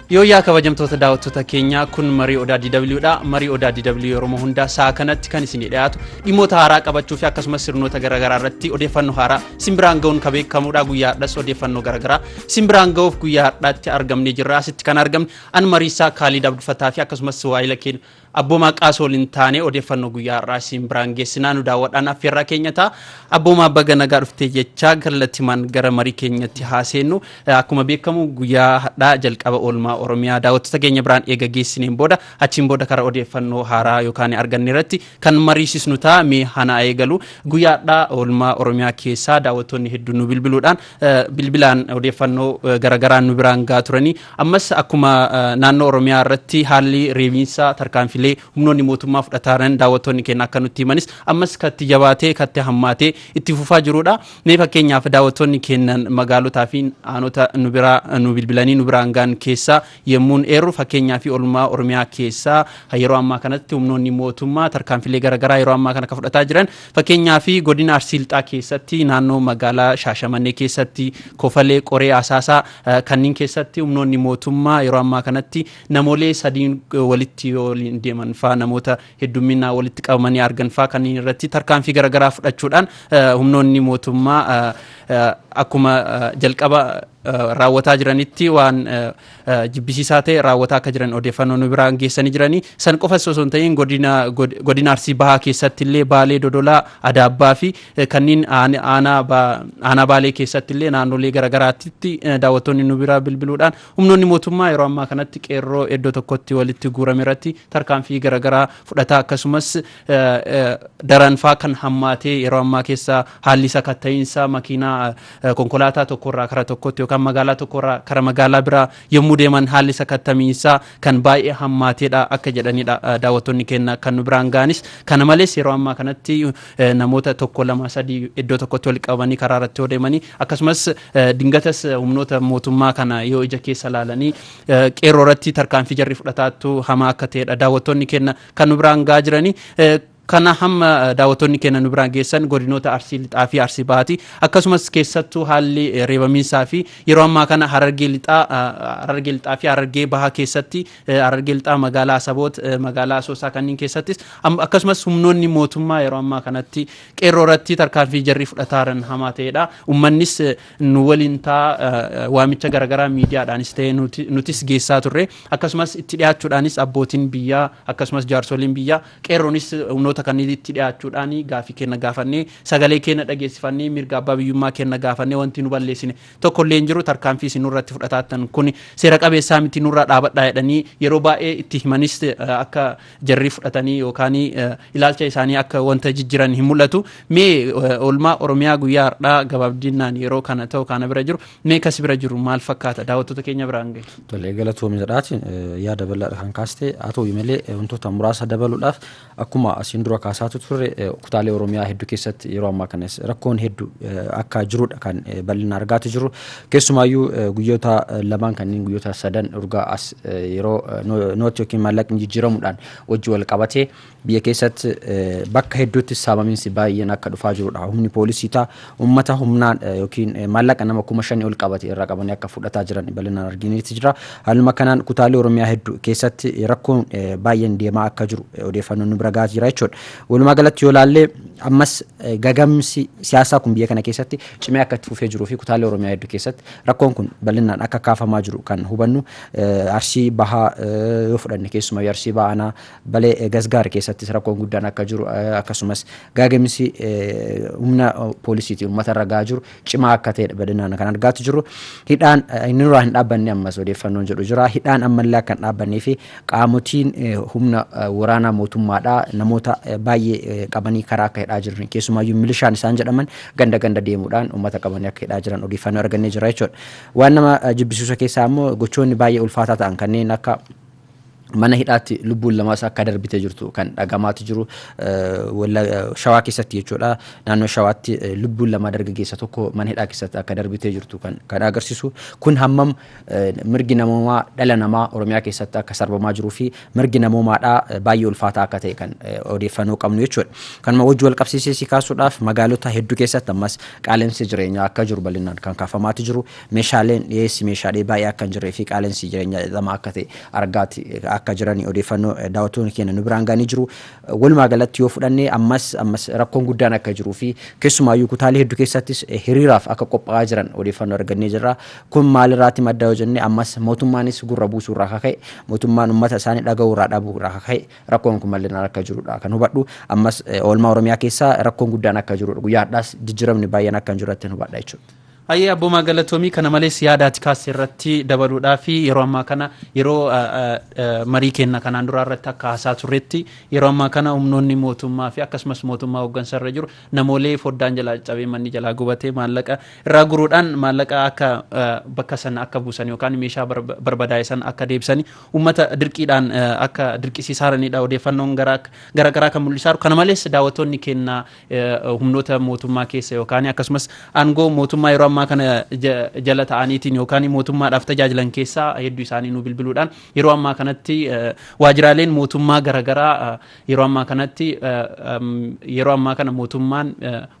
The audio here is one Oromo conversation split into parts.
Yooyaa kabajamtoota daawwattoota keenya kun marii odaa DW dha. Marii odaa DW Oromoo hunda saa kanatti kan isin dhiyaatu dhimmoota haaraa qabachuu fi akkasumas sirnoota garaagaraa irratti odeeffannoo haaraa simbiraan ga'uun kan beekamuudha. Guyyaa har'aas odeeffannoo garaagaraa simbiraan ga'uuf guyyaa har'aatti argamnee jirra. Asitti kan argamne an mariisaa Kaalid Abdufataa fi akkasumas waayila keenya Abboomaa Qaasooliin taane odeeffannoo guyyaa har'aa simbiraan geessinaa nu daawwadhaan affeerraa keenya ta'a. Abboomaa baga nagaa dhuftee jechaa kallattimaan gara marii keenyatti haaseennu akkuma beekamu guyyaa har'aa jalqaba oolmaa Oromiyaa daawwattoota keenya biraan eega geessineen booda achiin booda karaa odeeffannoo haaraa yookaan arganne irratti kan mariisisnu ta'a. Mee hana eegalu guyyaa har'aa oolmaa Oromiyaa keessaa daawwattoonni hedduun nu bilbilaan odeeffannoo garagaraan nu biraan gaa turanii ammas akkuma naannoo Oromiyaa irratti haalli reebiinsa tarkaanfilee humnoonni mootummaa fudhataran daawwattoonni keenya akka nutti himanis ammas katti jabaatee katti hammaatee itti fufaa jirudha. Mee fakkeenyaaf daawwattoonni keenya magaalotaa fi aanota nu bilbilanii nu biraan gaan keessaa yemmuun eeru fakkeenyaa fi oolmaa Oromiyaa keessaa yeroo ammaa kanatti humnoonni mootummaa tarkaanfilee garaagaraa yeroo ammaa kana fudhataa jiran fakkeenyaa fi godina Arsii Lixaa keessatti naannoo magaalaa Shaashamannee keessatti Kofalee Qoree Asaasaa kanneen keessatti humnoonni mootummaa yeroo ammaa kanatti namoolee sadiin walitti waliin deeman faa namoota hedduminaa walitti qabamanii argan faa kanneen irratti tarkaanfii garaagaraa fudhachuudhaan humnoonni mootummaa akkuma jalqaba raawwataa jiranitti waan jibbisiisaa ta'e raawwataa akka jiran odeeffannoo nu biraan geessanii jiranii san qofa osoo hin ta'in godina Arsii Bahaa keessatti illee Baalee Dodolaa Adaabbaa fi kanneen aanaa Baalee keessatti illee naannolee garaagaraatti daawwattoonni nu biraa bilbiluudhaan humnoonni mootummaa yeroo ammaa kanatti qeerroo iddoo tokkotti walitti guurame irratti tarkaanfii garaagaraa fudhataa akkasumas daranfaa kan hammaatee yeroo ammaa keessa haalli sakatta'iinsa makiinaa konkolaataa tokkorraa kara tokkotti yookaan magaalaa tokkorraa kara magaalaa biraa yommuu deeman haalli sakattamiinsaa kan baay'ee hammaateedha akka jedhanidha daawwattoonni keenya kan nu biraan gaanis. Kana malees yeroo ammaa kanatti namoota tokko lama sadii iddoo tokkotti walitti qabanii karaa irratti yoo deemanii akkasumas dingatas humnoota mootummaa kana yoo ija keessa laalanii qeerroo irratti tarkaanfii jarri fudhataattu hamaa akka ta'edha daawwattoonni keenya kan nu biraan gaa jiranii. Kana hamma daawwattoonni keenya nu biraan geessan godinoota Arsii Lixaa fi Arsii Bahaati akkasumas keessattuu haalli reebamiinsaa fi yeroo ammaa kana Harargee Lixaa fi Harargee Bahaa keessatti Harargee Lixaa magaalaa Asaboot magaalaa Asoosaa kanneen keessattis akkasumas humnoonni mootummaa yeroo ammaa kanatti qeerroo irratti tarkaanfii jarri fudhataaran hamaa ta'edha. Uummannis nu waliin ta'a waamicha garaagaraa miidiyaadhaanis ta'e nutis geessaa turre akkasumas itti dhiyaachuudhaanis abbootiin biyyaa akkasumas jaarsoliin biyyaa qeerroonis humnoota kanneen itti dhiyaachuudhaan gaafii keenya gaafannee sagalee keenya dhageessifannee mirga abbaa biyyummaa keenya gaafannee wanti nu balleessine tokko illee hin jiru tarkaanfii isin nurratti fudhataattan kun seera qabeessaa miti nurraa dhaabadhaa jedhanii yeroo baay'ee itti himanis akka jarri fudhatanii yookaan ilaalcha isaanii akka wanta jijjiran hin mul'atu. Mee oolmaa Oromiyaa guyyaa har'aa gabaabdinaan yeroo kana ta'u kana bira jiru mee kas bira jiru maal fakkaata daawwattoota keenya biraan gahe? Tolee galatoomii jedhaatiin yaada bal'aa kan kaaste haa ta'u malee wantoota muraasa dabaluudhaaf akkuma asiin dura kaasaatu turre kutaalee Oromiyaa hedduu keessatti yeroo ammaa kanas rakkoon hedduu akka jirudha kan bal'ina argaatu jiru. Keessumaayyuu guyyoota lamaan kanneen guyyoota sadan urgaa as yeroo nooti yookiin maallaqni jijjiiramuudhaan wajji wal qabatee biyya keessatti bakka hedduutti saamamiinsi baay'een akka dhufaa jirudha. Humni poolisii ta'a uummata humnaan yookiin maallaqa nama 5,000 ol qabate irraa qabanii akka fudhataa jiran bal'inaan argineeti jira. Haaluma kanaan kutaalee Oromiyaa hedduu keessatti rakkoon baay'een deemaa akka jiru odeeffannoon nu bira gahaa jira jechuudha. Walumaa galatti yoo ilaalle ammas gagamsi siyaasaa kun biyya kana keessatti cimee akka itti fufee jiruu fi kutaalee Oromiyaa hedduu keessatti rakkoon kun bal'inaan akka kaafamaa jiru kan hubannu Arsii Bahaa yoo fudhanne keessumaa Arsii Bahaa Balee Gasgaar keessattis rakkoon guddaan akka jiru akkasumas gagamsi humna poolisiitiin uummata irra gahaa jiru cimaa akka ta'e bal'inaan kan argaatu jiru. Hidhaan inni nurraa hin dhaabbanne ammas odeeffannoon jedhu jira. Hidhaan ammallee akka hin dhaabbannee fi qaamotiin humna waraanaa mootummaadhaa namoota baay'ee qabanii karaa akka hidhaa jiran keessumaayyuu milishaan isaan jedhaman ganda deemuudhaan uummata qabanii akka hidhaa jiran odeeffannoo argannee jira jechuudha. Waan nama jibbisiisu keessaa immoo gochoonni baay'ee ulfaataa ta'an kanneen akka mana hidhaatti lubbuun lamaas akka darbitee jirtu kan dhagamaatti jiru shawaa keessatti jechuudha. Naannoo shawaatti lubbuun lama dargaggeessa tokko mana hidhaa keessatti akka darbitee jirtu kan agarsiisu. Kun hammam mirgi namoomaa dhala namaa Oromiyaa keessatti akka sarbamaa jiruu fi mirgi namoomaadhaa baay'ee ulfaataa akka ta'e kan odeeffannoo qabnu jechuudha. Kanuma wajji wal qabsiisee si kaasuudhaaf magaalota hedduu keessatti ammas qaala'insi jireenyaa akka jiru bal'inaan kan kaafamaatti jiru. Meeshaaleen dhiyeessi meeshaalee baay'ee akka hin jirree fi qaala'insi jireenyaa lama akka ta'e argaatti akka jiran odeeffannoo daawwattoonni keenya nu biraan ga'anii jiru. Walumaa galatti yoo fudhannee ammas rakkoon guddaan akka jiruu fi keessumaayyuu kutaalee hedduu keessattis hiriiraaf akka qophaa'aa jiran odeeffannoo argannee jirra. Kun maalirraati madda yoo jenne ammas mootummaanis gurra buusuu irraa ka'e mootummaan uummata isaanii dhaga'uu irraa dhabuu irraa ka'e rakkoon kun bal'inaan akka jirudha kan hubadhu. Ammas oolmaa Oromiyaa keessaa rakkoon guddaan akka jirudha. Guyyaa har'aas jijjiiramni baay'een akka hin jirre hubadha jechuudha. Ayyee abboomaa galatoomii kana malees yaadaati kaasee irratti dabaluudhaa fi yeroo ammaa kana yeroo marii kenna kanaan duraa irratti akka haasaa turretti yeroo ammaa kana humnoonni mootummaa fi akkasumas mootummaa hooggansa irra jiru namoolee foddaan jalaa cabee manni jalaa gubatee maallaqa irraa guruudhaan maallaqa akka bakka sana akka buusan yookaan meeshaa barbadaa'e sana akka deebisanii uummata dirqiidhaan akka dirqisiisaaranidha odeeffannoon garaagaraa kan mul'isaa jiru. Kana malees daawwattoonni kenna humnoota mootummaa keessa yookaan akkasumas aangoo mootummaa yeroo ammaa kana jala ta'aniitiin yookaan mootummaadhaaf tajaajilan keessaa hedduu isaanii nu bilbiluudhaan yeroo ammaa kanatti waajjiraaleen mootummaa garaagaraa yeroo ammaa kana mootummaan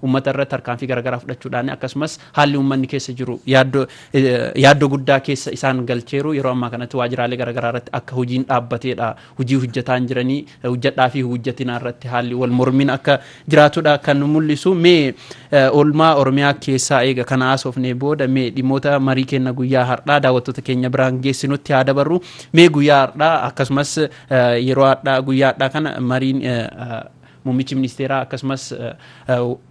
uummata irratti tarkaanfii garaagaraa fudhachuudhaan akkasumas haalli uummanni keessa jiru yaaddoo guddaa keessa isaan galcheeru yeroo ammaa kanatti waajjiraalee garaagaraa irratti akka hojiin dhaabbateedha hojii hojjetaa hin jiranii hojjedhaa fi hojjetinaa irratti haalli wal mormiin akka jiraatudha kan mul'isu. Mee oolmaa Oromiyaa keessaa eega kana haasofnee booda mee dhimmoota marii kenna guyyaa har'aa daawwattoota keenya biraan geessinutti haa dabarru. Mee guyyaa har'aa akkasumas yeroo har'aa guyyaa har'aa kana mariin muummichi ministeeraa akkasumas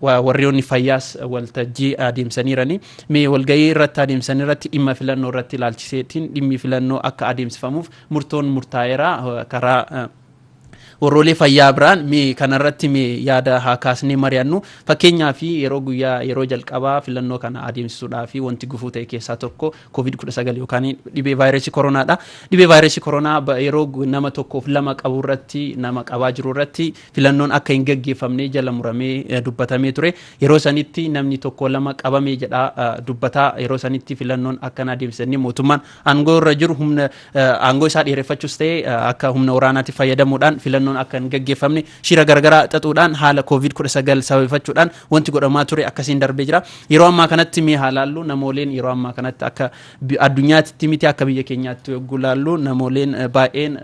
warroonni fayyaas waltajjii adeemsaniirani. Mee walgahii irratti adeemsan irratti dhimma filannoo irratti ilaalchiseetiin dhimmi filannoo akka adeemsifamuuf murtoon murtaa'eera karaa warroolee fayyaa biraan mee kanarratti mee yaada haa kaasnee mari'annu. Fakkeenyaaf yeroo jalqabaa filannoo kana adeemsisuudhaaf wanti gufuu ta'e keessaa tokko COVID-19 yookaan dhibee vaayirasii koronaadha. Dhibee vaayirasii koronaa yeroo nama tokkoof lama qabu irratti nama qabaa jiru irratti filannoon akka hin gaggeeffamne jala muramee dubbatamee ture. Yeroo sanitti namni tokko lama qabamee jedha dubbataa yeroo sanitti filannoon akka adeemsisanii mootummaan aangoo irra jiru humna aangoo isaa dheereffachuus ta'e akka humna waraanaatti fayyadamuudhaan filannoon akka hin gaggeeffamne shira garagaraa xaxuudhaan haala COVID-19 sababeeffachuudhaan wanti godhamaa ture akkasiin darbee jira. Yeroo ammaa kanatti mee haalaallu namooleen yeroo ammaa kanatti akka addunyaatti miti akka biyya keenyaatti yogguu laallu namooleen baay'een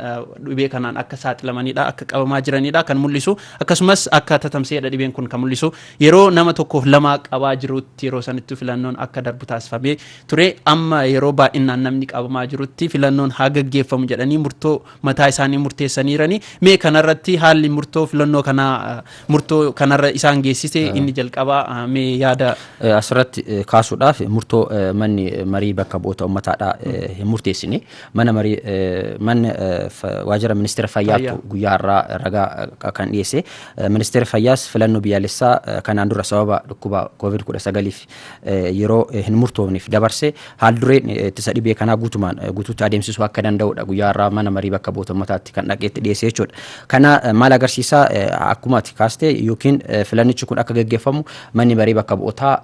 dhibee kanaan akka saaxilamanidha akka qabamaa jiranidha kan mul'isu. Akkasumas akka tatamseedha dhibeen kun kan mul'isu. Yeroo nama tokkoof lama qabaa jirutti yeroo sanitti filannoon akka darbu taasifamee ture. Amma yeroo baay'inaan namni qabamaa jirutti filannoon haa gaggeeffamu jedhanii murtoo mataa isaanii murteessaniirani. Mee kanarratti haalli murtoo filannoo kanarra isaan geessise inni jalqabaa mee yaada asirratti kaasuudhaaf murtoo manni marii bakka bu'oota uummataadha hin murteessine mana waajjira ministeera fayyaatu guyyaa irraa ragaa kan dhiyeesse ministeera fayyaas filannoo biyyaalessaa kanaan dura sababa dhukkuba COVID-19 yeroo hin murtoofneef dabarse haal dureen ittisa dhibee kanaa guutuutti adeemsisuu akka danda'udha guyyaa irraa mana marii bakka bu'oota uummataatti kan dhaqeetti dhiyeesse jechuudha. Kana maal agarsiisa akkuma ati kaaste yookiin filannichi kun akka gaggeeffamu manni marii bakka bu'ootaa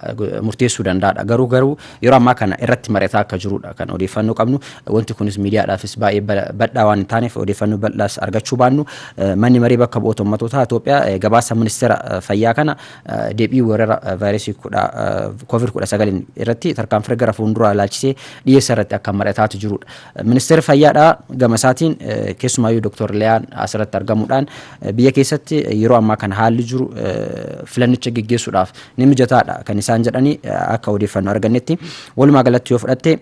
murteessuu danda'aadha. Garuu yeroo ammaa kana irratti mari'ataa akka jirudha kan odeeffannoo qabnu. Wanti kunis miidiyaadhaafis baay'ee bal'aa waan hin taaneef odeeffannoo bal'aas argachuu baannu manni marii bakka bu'oota uummatootaa Itoophiyaa gabaasa ministeera fayyaa kana deebii weerara vaayirasii COVID-19 irratti tarkaanfii gara fuulduraa ilaalchisee dhiyeessa irratti akka mari'ataa jirudha. Ministeera fayyaadha gama isaatiin keessumaayyuu Dr. Liyaan asirratti argamuudhaan biyya keessatti yeroo ammaa kana haalli jiru filannicha gaggeessuudhaaf ni mijataadha kan isaan jedhanii akka odeeffannoo argannetti. Walumaa galatti yoo fudhatte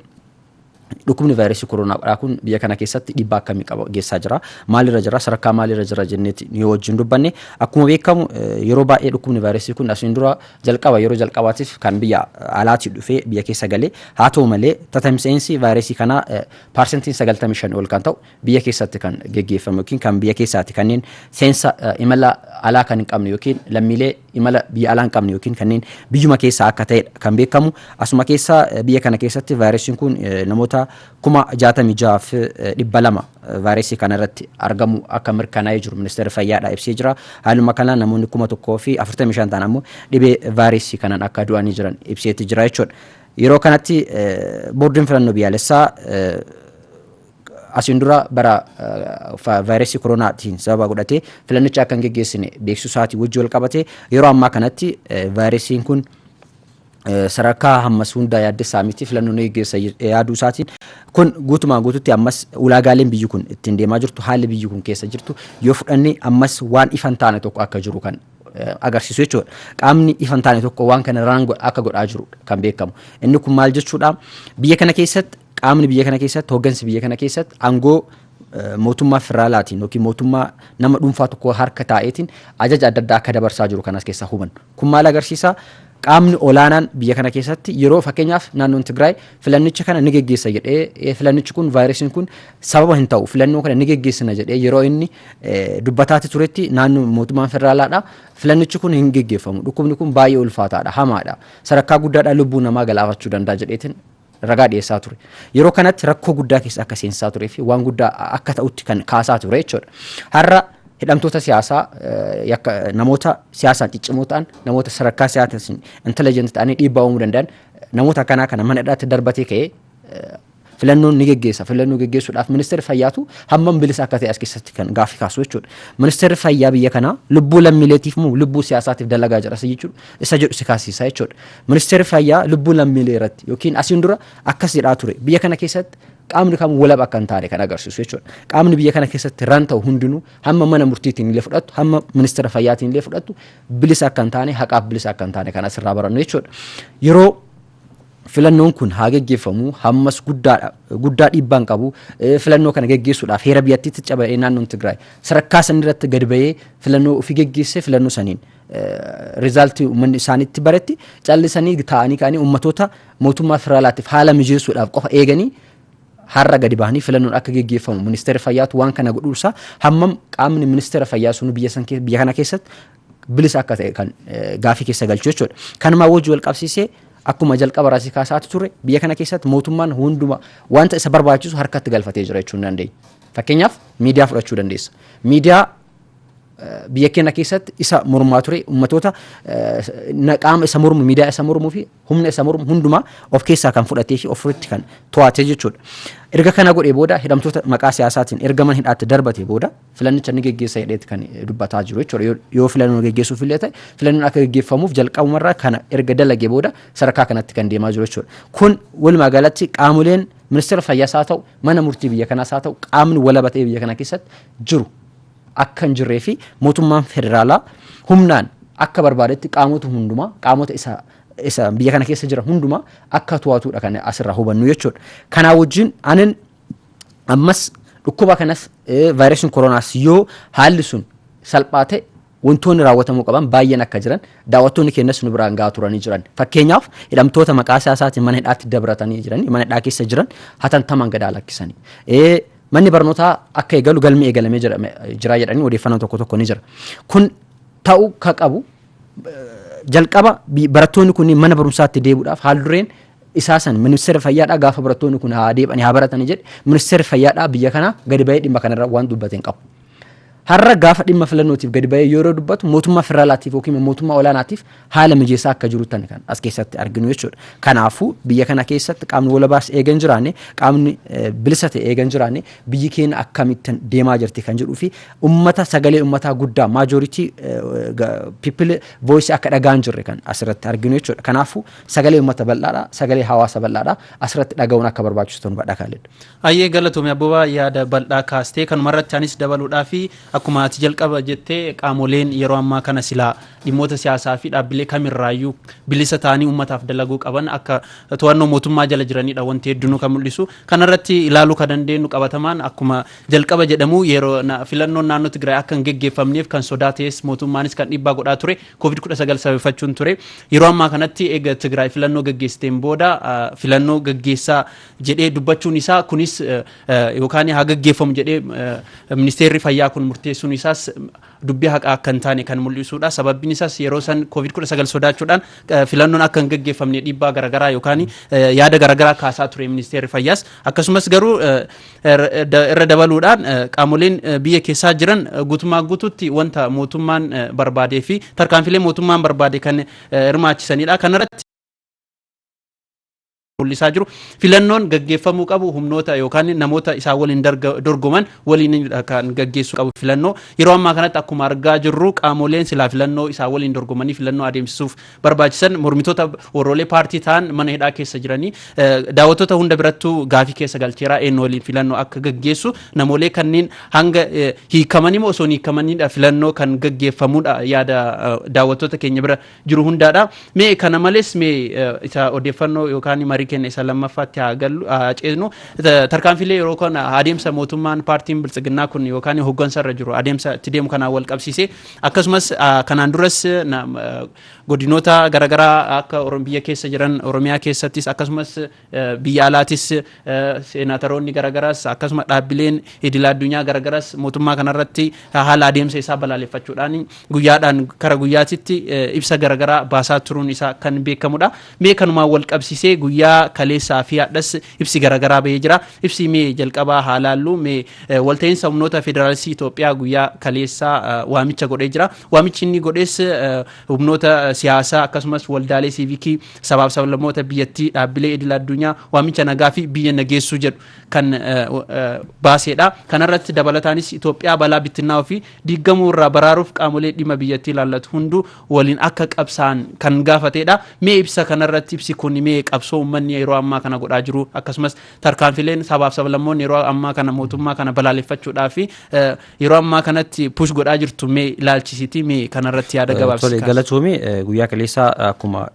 dhukkubni vaayirasii koronaa kun biyya kana keessatti dhiibbaa akkamii geessaa jira maalirra jira sadarkaa maalirra jira jenneeti ni wajjin dubbanne. Akkuma beekamu yeroo baay'ee dhukkubni vaayirasii kun asiin dura yeroo jalqabaatiif kan biyya alaatii dhufee biyya keessa galee haa ta'u malee tatamsa'insi vaayirasii kanaa parsentiin 95 ol kan ta'u biyya keessatti kan geggeeffamu yookiin kan biyya keessaati kanneen seensa imala alaa kan hin qabne yookiin lammiilee imala biyya alaa hin qabne yookiin kanneen biyyuma keessaa akka ta'e kan beekamu. Asuma keessa biyya kana keessatti vaayirasiin kun namoota 66,200 vaayirasii kana irratti argamu akka mirkanaa'ee jiru ministeerri fayyaadhaa ibsee jira. Haaluma kanaan namoonni 1,045 ta'an ammoo dhibee vaayirasii kanaan akka du'anii jiran ibseetti jira jechuudha. Yeroo kanatti boordiin filannoo biyyaalessaa asiin dura bara vaayirasii koronaatiin sababa godhatee filannicha akka hin geggeessine beeksisuu isaatii wajjin wal qabatee yeroo ammaa kanatti vaayirasiin kun sadarkaa hammas hundaa yaaddessaa miti filannoon geggeessa yaaduu isaatiin kun guutumaan guututti ammas ulaagaaleen biyyi kun ittiin deemaa jirtu haalli biyyi kun keessa jirtu yoo fudhanne ammas waan ifa hin taane tokko akka jiru kan agarsiisu jechuudha. Qaamni ifa hin taane tokko waan kana irraan akka godhaa jiru kan beekamu. Inni kun maal jechuudha? Biyya kana keessatti qaamni biyya kana keessatti hoggansi biyya kana keessatti aangoo mootummaa federaalaatiin yookiin mootummaa nama dhuunfaa tokko harka taa'eetiin ajaja adda addaa akka dabarsaa jiru kanas keessaa hubannu. Kun maal agarsiisa? Qaamni olaanaan biyya kana keessatti yeroo fakkeenyaaf naannoon Tigraay filannicha kana ni geggeessa jedhee filannichi kun vaayirasiin kun sababa hin ta'u filannoo kana ni geggeessina jedhee yeroo inni dubbataati turetti naannoo mootummaan federaalaadha filannichi kun hin geggeeffamu dhukkubni kun baay'ee ulfaataadha hamaadha sadarkaa guddaadha lubbuu namaa galaafachuu danda'a jedheetiin ragaa dhiyeessaa ture. Yeroo kanatti rakkoo guddaa keessa akka seensaa turee fi waan guddaa akka ta'utti kan kaasaa ture jechuudha. Har'a hidhamtoota siyaasaa namoota siyaasaan ciccimoo ta'an namoota sadarkaa siyaasaatiin intelligent ta'anii dhiibbaa uumuu danda'an namoota akkanaa kana mana hidhaatti darbatee ka'ee filannoon ni geggeessa. Filannoo geggeessuudhaaf ministeerri fayyaatu hammam bilisa akka ta'e as keessatti kan gaaffii kaasu jechuudha. Ministeerri fayyaa biyya kanaa lubbuu lammiileetiif moo lubbuu siyaasaatiif dalagaa jira jechuudha. Isa jedhu si kaasisaa jechuudha. Ministeerri fayyaa lubbuu lammiilee irratti yookiin asiin dura akkas jedhaa ture. Biyya kana keessatti qaamni kam walaba akka hin taane kan agarsiisu jechuudha. Qaamni biyya kana keessatti ran ta'u hundinuu hamma mana murtiitiin illee fudhattu hamma ministeera fayyaatiin illee fudhattu bilisa akka hin taane haqaaf bilisa akka hin taane kan asirraa barannu jechuudha. Yeroo filannoon kun haa geggeeffamu hammas guddaa dhiibbaan qabu filannoo kana geggeessuudhaaf heera biyyattiitti caba'ee naannoon Tigraay sadarkaa san irratti gad ba'ee filannoo ofii geggeessee filannoo saniin rizaaltii uummanni isaaniitti baretti callisanii taa'anii ka'anii uummatoota mootummaa federaalaatiif haala mijeessuudhaaf qofa eeganii har'a gadi bahanii filannoon akka geggeeffamu ministeera fayyaatu waan kana godhuusaa hammam qaamni ministeera fayyaa sun biyya kana keessatti bilisa akka ta'e kan gaafii keessa galchu jechuudha. Kanumaa wajjin wal qabsiisee akkuma jalqaba raasii kaasaatu ture biyya kana keessatti mootummaan hunduma wanta isa barbaachisu harkatti galfatee jira jechuu hin dandeenya. Fakkeenyaaf miidiyaa fudhachuu dandeessa. Miidiyaa biyya keenya keessatti isa mormaa ture ummatoota qaama isa mormu miidiyaa isa mormuu fi humna isa mormu hundumaa of keessaa kan fudhatee fi ofirratti kan to'atee jechuudha. Erga kana godhee booda hidhamtoota maqaa siyaasaatiin ergaman hidhaatti darbatee booda filannicha ni geggeessa jedheetti kan dubbataa jiru jechuudha. Yoo filannoo geggeessuuf illee ta'e filannoon akka geggeeffamuuf jalqabumarraa kana erga dalagee booda sadarkaa kanatti kan deemaa jiru jechuudha. Kun walumaa galatti qaamoleen ministeera fayyaas haa ta'u mana murtii biyya kanaas haa ta'u qaamni walaba ta'e biyya kana keessatti jiru akka hin jirree fi mootummaan federaalaa humnaan akka barbaadetti qaamota hundumaa qaamota isa biyya kana keessa jira hundumaa akka to'atuudha kan asirraa hubannu jechuudha. Kanaa wajjin anin ammas dhukkuba kanas vaayirasiin koronaas yoo haalli sun salphaa ta'e wantoonni raawwatamuu qaban baay'een akka jiran daawwattoonni keenyas nu biraan gahaa turanii jiran. Fakkeenyaaf hidhamtoota maqaa siyaasaatiin mana hidhaatti dabratanii jiran mana hidhaa keessa jiran hatattamaan gad lakkisanii. Manni barnootaa akka eegalu galmi eegalamee jira jedhanii odeeffannoo tokko ni jira. Kun ta'uu ka qabu jalqaba barattoonni kun mana barumsaatti deebuudhaaf haaldureen isaasan ministeera fayyaadhaa gaafa barattoonni kun haa deebanii haa baratanii jedhe ministeera fayyaadhaa biyya kanaa gadi ba'ee dhimma kanarra waan dubbateen qabu. Har'a gaafa dhimma filannootiif gadi ba'ee yeroo dubbatu mootummaa federaalaatiif yookiin mootummaa olaanaatiif haala mijeessaa akka jiru tan kan as keessatti arginu jechuudha. Kanaafuu biyya kana keessatti qaamni walabaas eegan jiraanne qaamni bilisa ta'e eegan jiraanne biyyi keenya akkamittiin deemaa jirti kan jedhuu fi ummata sagalee ummataa guddaa maajoritii people voice akka dhagaan jirre kan asirratti arginu jechuudha. Kanaafuu sagalee ummata bal'aadha sagalee hawaasa bal'aadha asirratti dhagahuun akka barbaachisu ta'uu badha kaalledha. Ayyee galatoomii abbabaa yaada bal'aa kaastee kanumarratti anis dabaluudhaafi akkuma ati jalqaba jettee qaamoleen yeroo ammaa kana silaa dhimmoota siyaasaa fi dhaabbilee kamirraayyuu bilisa ta'anii uummataaf dalaguu qaban akka to'annoo mootummaa jala jiranidha wanti hedduun kan mul'isu. Kanarratti ilaaluu kan dandeenyu qabatamaan akkuma jalqaba jedhamu yeroo filannoon naannoo Tigraay akka hin geggeeffamneef kan sodaates mootummaanis kan dhiibbaa godhaa ture COVID-19 sababeeffachuun ture. Yeroo ammaa kanatti eega Tigraay filannoo geggeessiteen booda filannoo geggeessaa jedhee dubbachuun isaa kunis yookaan haa geggeeffamu jedhee ministeerri fayyaa kun murtee murteessuun isaas dubbii haqaa akka hin taane kan mul'isudha. Sababbiin isaas yeroo san COVID-19 sodaachuudhaan filannoon akka hin gaggeeffamne dhiibbaa garaagaraa yookaan yaada garaagaraa kaasaa ture ministeerri fayyaas. Akkasumas garuu irra dabaluudhaan qaamoleen biyya keessaa jiran guutumaa guutuutti wanta mootummaan barbaadee fi tarkaanfilee mootummaan barbaade kan hirmaachisanidha. Kanarratti mul'isaa jiru filannoon gaggeeffamuu qabu humnoota yookaan namoota isaa waliin dorgoman waliin kan gaggeessuu qabu filannoo yeroo ammaa kanatti akkuma argaa jirru qaamoleen silaa filannoo isaa waliin dorgomanii filannoo adeemsisuuf barbaachisan mormitoota warroolee paartii ta'an mana hidhaa keessa jiranii daawwattoota hunda birattuu gaafii keessa galcheeraa eenyu waliin filannoo akka gaggeessu namoolee kanneen hanga hiikamanii moo osoo hiikamanidha filannoo kan gaggeeffamudha yaada daawwattoota keenya bira jiru hundaadha. Mee kana malees isa odeeffannoo yookaan marii kenna isa lammaffaatti haa gallu ceesnu tarkaanfilee yeroo kana adeemsa mootummaan paartiin biltsiginnaa kun yookaan hoggansa irra jiru adeemsa itti deemu kanaan wal qabsiisee akkasumas kanaan duras godinoota garaagaraa akka biyya keessa jiran Oromiyaa keessattis akkasumas biyya alaatis seenaataroonni garaagaraas akkasumas dhaabbileen idil addunyaa garaagaraas mootummaa kanarratti haala adeemsa isaa balaaleffachuudhaan guyyaadhaan kara guyyaatitti ibsa garaagaraa baasaa turuun isaa kan beekamudha. Mee kanumaan wal qabsiisee guyyaa kaleessaa fi hadhas ibsi garaagaraa bahee jira. Ibsi mee jalqabaa haalaallu mee walta'iinsa humnoota federaalistii Itoophiyaa guyyaa kaleessaa waamicha godhee jira. Waamichi inni godhees humnoota siyaasaa akkasumas waldaalee siivikii sabaaf sablammoota biyyattii dhaabbilee idil addunyaa waamicha nagaa fi biyya nageessuu jedhu kan baaseedha. Kanarratti dabalataanis Itoophiyaa balaa bittinnaa fi diigamuu irraa baraaruuf qaamolee dhimma biyyattii ilaallatu hunduu waliin akka qabsaan kan gaafateedha. Mee ibsa kanarratti ibsi kun mee qabsoo uummanni yeroo ammaa kana godhaa jiru akkasumas tarkaanfileen sabaaf sablammoonni yeroo ammaa kana mootummaa kana balaaleffachuudhaa fi yeroo ammaa kanatti push godhaa jirtu mee ilaalchisiitii mee kanarratti yaada gabaabsi. Galatoomii guyyaa kaleessaa akkuma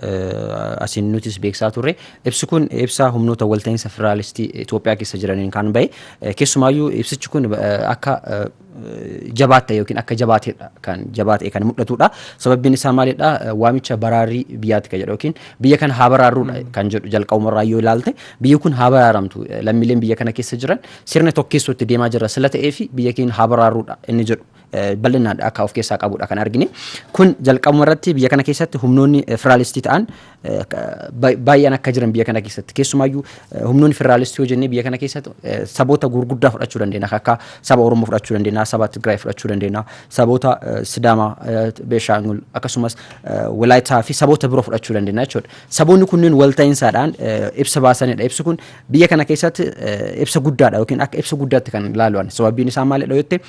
asiin nutis beeksaa turre ibsi kun ibsa humnoota walta'iinsa federaalistii Itoophiyaa keessa jiraniin kan bahe keessumaayyuu ibsichi kun akka jabaate yookiin akka jabaatee kan mul'atudha. Sababbiin isaa maalidha? Waamicha baraarii biyyaatti kan jedhu yookiin biyya kana haa baraarruudha kan jedhu jalqabumarraa yoo ilaalte biyyi kun haa baraaramtu lammiileen biyya kana keessa jiran sirna tokkeessootti deemaa jira sila ta'ee fi biyya keenya haa baraarruudha inni jedhu bal'inaan akka of keessaa qabudha kan argine. Kun jalqabumarratti biyya kana keessatti humnoonni federaalistii ta'an baay'een akka jiran biyya kana keessatti keessumaayyuu humnoonni federaalistii yoo jennee biyya kana keessatti saboota gurguddaa fudhachuu dandeenya akka saba Oromoo fudhachuu dandeenya saba Tigraay fudhachuu dandeenya saboota Sidaamaa Beeshaangul akkasumas Walaayitaa fi saboota biroo fudhachuu dandeenya jechuudha. Saboonni kunneen walta'iinsaadhaan ibsa baasanidha. Ibsi kun biyya kana keessatti ibsa guddaadha yookiin akka ibsa guddaatti kan ilaaluwan sababbiin isaa maalidha yoo ta'e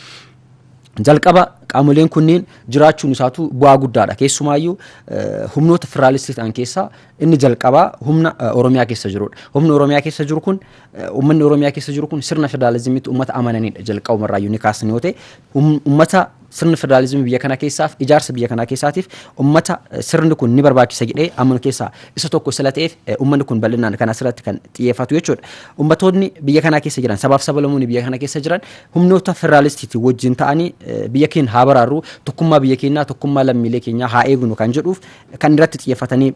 jalqaba qaamoleen kunneen jiraachuun isaatu bu'aa guddaadha. Keessumaayyuu humnoota federaalistii ta'an keessaa inni jalqabaa humna Oromiyaa keessa jirudha. Humni Oromiyaa keessa jiru kun uummanni Oromiyaa keessa jiru kun sirna federaalizimiitti uummata amananidha. Jalqabumarraa yoo ni kaasne yoo ta'e uummata sirna federaalizimii biyya kana keessaaf ijaarsa biyya kana keessaatiif uummata sirni kun ni barbaachisa jedhee amanu keessaa isa tokko sila ta'eef uummanni kun bal'inaan kan asirratti kan xiyyeeffatu jechuudha. Uummattoonni biyya kana keessa jiran sabaaf sablammoonni biyya kana keessa jiran humnoota federaalistiitii wajjin ta'anii biyya keenya haa baraarru tokkummaa biyya keenyaa tokkummaa lammiilee keenyaa haa eegnu kan jedhuuf kan irratti xiyyeeffatanii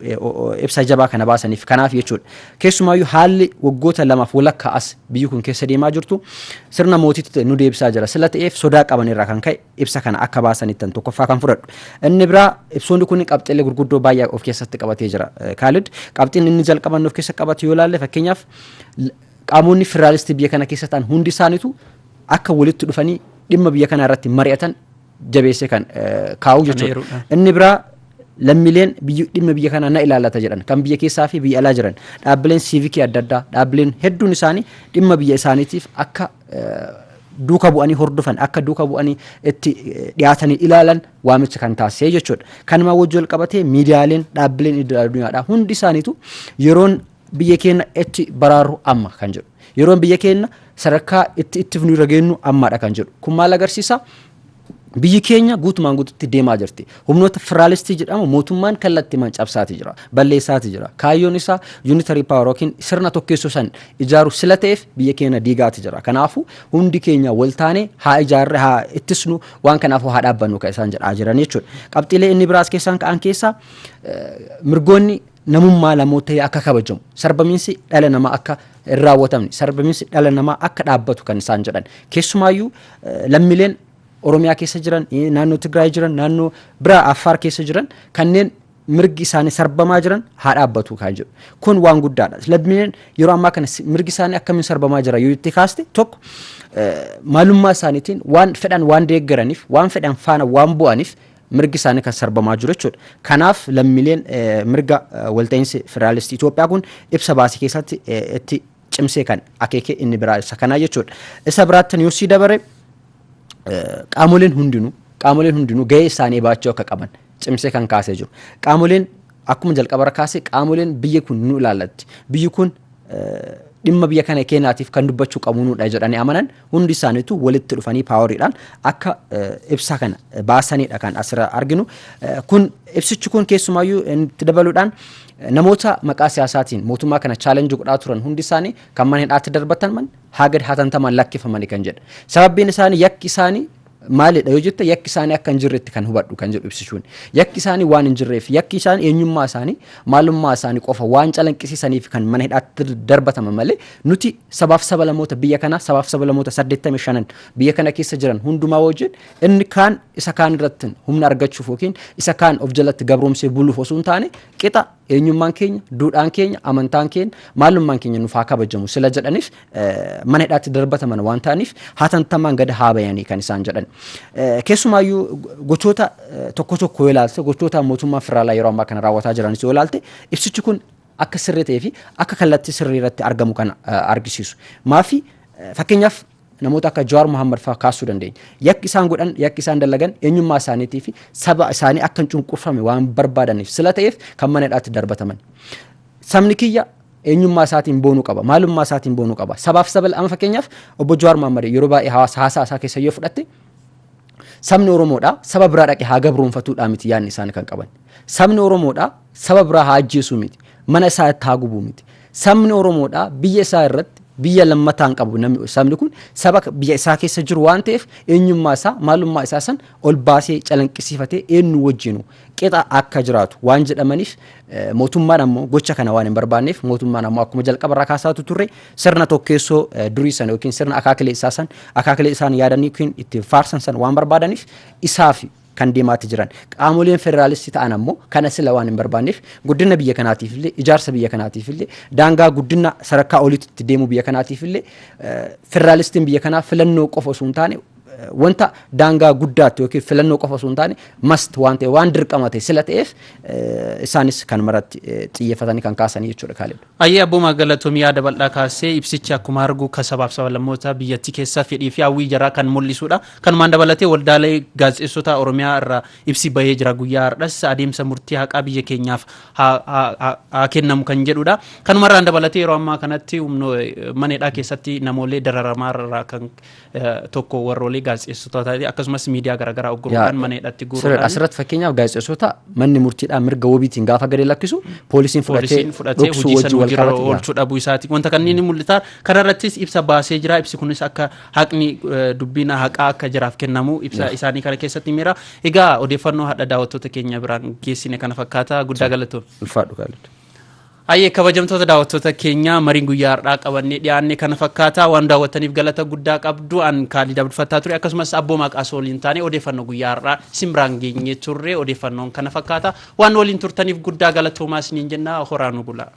ibsa jabaa kana baasaniif kanaaf jechuudha. Keessumaayyuu haalli waggoota lamaaf walakkaa as biyyi kun keessa deemaa jirtu sirna mootiitti nu deebisaa jira sila ta'eef sodaa qaban irraa kan ka'e ibsa kana akka baasanittan tokkoffaa kan fudhadhu. Inni biraa ibsoonni kun qabxiilee gurguddoo baay'ee of keessatti qabatee jira. Kaalid qabxiin inni jalqaban of keessa qabate yoo ilaalle fakkeenyaaf qaamonni federaalistii biyya kana keessa ta'an hundi isaaniitu akka walitti dhufanii dhimma biyya kana irratti mari'atan jabeessee kan kaa'u jechuudha. Inni biraa lammiileen dhimma biyya kana na ilaalata jedhan kan biyya keessaa fi biyya alaa jiran dhaabbileen siivikii adda addaa dhaabbileen hedduun isaanii dhimma biyya isaaniitiif akka duuka bu'anii hordofan akka duuka bu'anii itti dhiyaatanii ilaalan waamicha kan taasisee jechuudha. Kanuma wajjin wal qabatee miidiyaaleen dhaabbileen idil addunyaadhaa hundi isaaniitu yeroon biyya keenya itti baraaru amma kan jedhu yeroon biyya keenya sadarkaa itti nu irra geenyu ammaadha kan jedhu. Kun maal agarsiisa? Biyyi keenya guutumaan guututti deemaa jirti. Humnoota federaalistii jedhamu mootummaan kallattiimaan cabsaati jira. Balleessaati jira. Kaayyoon isaa unitary power yookiin sirna tokkeessoo san ijaaru sila ta'eef biyya keenya diigaati jira. Kanaafuu hundi keenya wal taane haa ijaarre haa ittisnu waan kanaafuu haa dhaabbannu kan isaan jedhaa jiran jechuudha. Qabxiilee inni biraas keessaan ka'an keessaa mirgoonni namummaa lamoota akka kabajamu sarbamiinsi dhala namaa akka raawwatamne sarbamiinsi dhala namaa akka dhaabbatu kan isaan jedhan. Keessumaayyuu lammiileen Oromiyaa keessa jiran, naannoo Tigraay jiran, naannoo biraa Affaar keessa jiran kanneen mirgi isaanii sarbamaa jiran haa dhaabbatu kan jedhu. Kun waan guddaadha. Lammiileen yeroo ammaa kana mirgi isaanii akkamiin sarbamaa jira yoo itti kaaste tokko maalummaa isaaniitiin waan fedhan waan deeggaraniif waan fedhan faana waan bu'aniif mirgi isaanii kan sarbamaa jiru jechuudha. Kanaaf lammiileen mirga walta'iinsi federaalistii Itoophiyaa kun ibsa baasii keessatti itti cimsee kan akeekee inni biraa isa kanaa jechuudha. Isa biraatti yoo sii dabare qaamoleen hundinuu gahee isaanii baachuu akka qaban cimsee kan kaasee jiru. Qaamoleen akkuma jalqabarra kaasee qaamoleen biyya kun nu ilaallatti. Biyyi kun dhimma biyya kana keenyaatiif kan dubbachuu qabu nuudha jedhanii amanan hundi isaaniitu walitti dhufanii paawariidhaan akka ibsa kana baasanidha kan asirra arginu. Kun ibsichi kun keessumaayyuu itti dabaluudhaan namoota maqaa siyaasaatiin mootummaa kana chaalenjii godhaa turan hundi isaanii kan mana hidhaatti darbataman haga hatantamaan lakkifamanii kan jedha. Sababbiin isaanii yakki isaanii maalidha yoo jette yakki isaanii akka hin jirretti kan hubadhu kan jedhu ibsisuun yakki isaanii waan hin jirreef yakki isaanii eenyummaa isaanii maalummaa isaanii qofa waan calanqisiisaniif kan mana hidhaatti darbataman malee nuti sabaaf sabalamoota biyya kana sabaaf sabalamoota 85 biyya kana keessa jiran hundumaa wajjin inni kaan isa kaan irratti humna argachuuf yookiin isa kaan of jalatti gabroomsee buluuf osoo hin taane qixa eenyummaan keenya duudhaan keenya amantaan keenya maalummaan keenya nuuf haa kabajamu sila jedhaniif mana hidhaatti darbataman waan ta'aniif hatantamaan gada haa bayanii kan isaan jedhan. Keessumaayyuu gochoota tokko tokko yoo ilaalte gochoota mootummaa federaalaa yeroo ammaa kana raawwataa jiranis yoo ilaalte ibsichi kun akka sirrii ta'ee fi akka kallattii sirrii irratti argamu kan argisiisu. Maafi fakkeenyaaf namoota akka Jawaar Mohaammed fa'aa kaasuu dandeenya. Yakki isaan godhan yakki isaan dalagan eenyummaa isaaniitii fi saba isaanii akka hin cunqurfame waan barbaadaniif sila ta'eef kan mana hidhaatti darbataman. Sabni kiyya eenyummaa isaatiin boonuu qaba maalummaa isaatiin boonuu qaba sabaaf sabal fakkeenyaaf obbo Jawaar Mohaammed yeroo baay'ee haasaa isaa keessa yoo fudhatte sabni Oromoodha saba biraa dhaqee haa gabroonfatuudha miti yaadni isaanii kan qaban. Sabni Oromoodha saba biraa haa ajjeesuu miti mana isaa itti haa gubuu miti. Sabni Oromoodha biyya isaa irratti biyya lammataan qabu sabni kun saba biyya isaa keessa jiru waan ta'eef eenyummaa isaa maalummaa isaa san ol baasee calanqisiifatee eenyu wajjinu qixa akka jiraatu waan jedhamaniif mootummaan ammoo gocha kana waan hin barbaanneef mootummaan ammoo akkuma jalqabarraa kaasaatu turre sirna tokkeessoo durii sana yookiin sirna akaakilee isaan yaadanii yookiin itti faarsan san waan barbaadaniif isaaf kan deemaati jiran qaamoleen federaalistii ta'an ammoo kana sila waan hin barbaanneef guddina biyya kanaatiif illee ijaarsa biyya kanaatiif illee daangaa guddina sadarkaa oliitti deemu biyya kanaatiif illee federaalistiin biyya kanaa filannoo qofa osoo hin taane wanta daangaa guddaatti yookiin filannoo qofa osoo hin taane must waan ta'e waan dirqama ta'e sila ta'eef isaanis kan maratti xiyyeeffatanii kan kaasanii jechuudha Kaalid. Ayyee abboomaa galatoomii yaada bal'aa kaasee ibsichi akkuma argu kan sabaaf sablammoota biyyattii keessaa fedhii fi hawwii jaraa kan mul'isudha. Kanumaan dabalatee waldaalee gaazexeessota Oromiyaa irraa ibsi bahee jira guyyaa har'as adeemsa murtii haqaa biyya keenyaaf haa kennamu kan jedhudha. Kanumarraan dabalatee yeroo ammaa kanatti mana hidhaa keessatti namoolee dararamaa irraa kan tokko warroolee gaazexeessota akkasumas miidiyaa garaagaraa ogguruudhaan mana hidhatti guuruudhaan. Asirratti fakkeenyaaf gaazexeessota manni murtiidhaan mirga wabiitiin gaafa gadi lakkisu poolisiin fudhatee dhoksuu wajjin wal qabate oolchuu dhabuu isaati. Wanta kanneen mul'ata kanarrattis ibsa baasee jira. Ibsi kunis akka haqni dubbiin haqaa akka jiraaf kennamu ibsa isaanii kana keessatti himera. Egaa odeeffannoo hadha daawwattoota keenya biraan geessine kana fakkaata guddaa galatoom. Ulfaadhu Kaalid. Ayyee kabajamtoota daawwattoota keenya mariin guyyaa har'aa qabannee dhiyaanne kana fakkaata waan daawwattaniif galata guddaa qabdu an Kaalid Abdulfattaa ture akkasumas abboo maqaasoo waliin taane odeeffannoo guyyaa har'aa simbiraan geenye turre odeeffannoon kana fakkaata waan waliin turtaniif guddaa galatoomaa isiniin jenna horaanuu bulaa.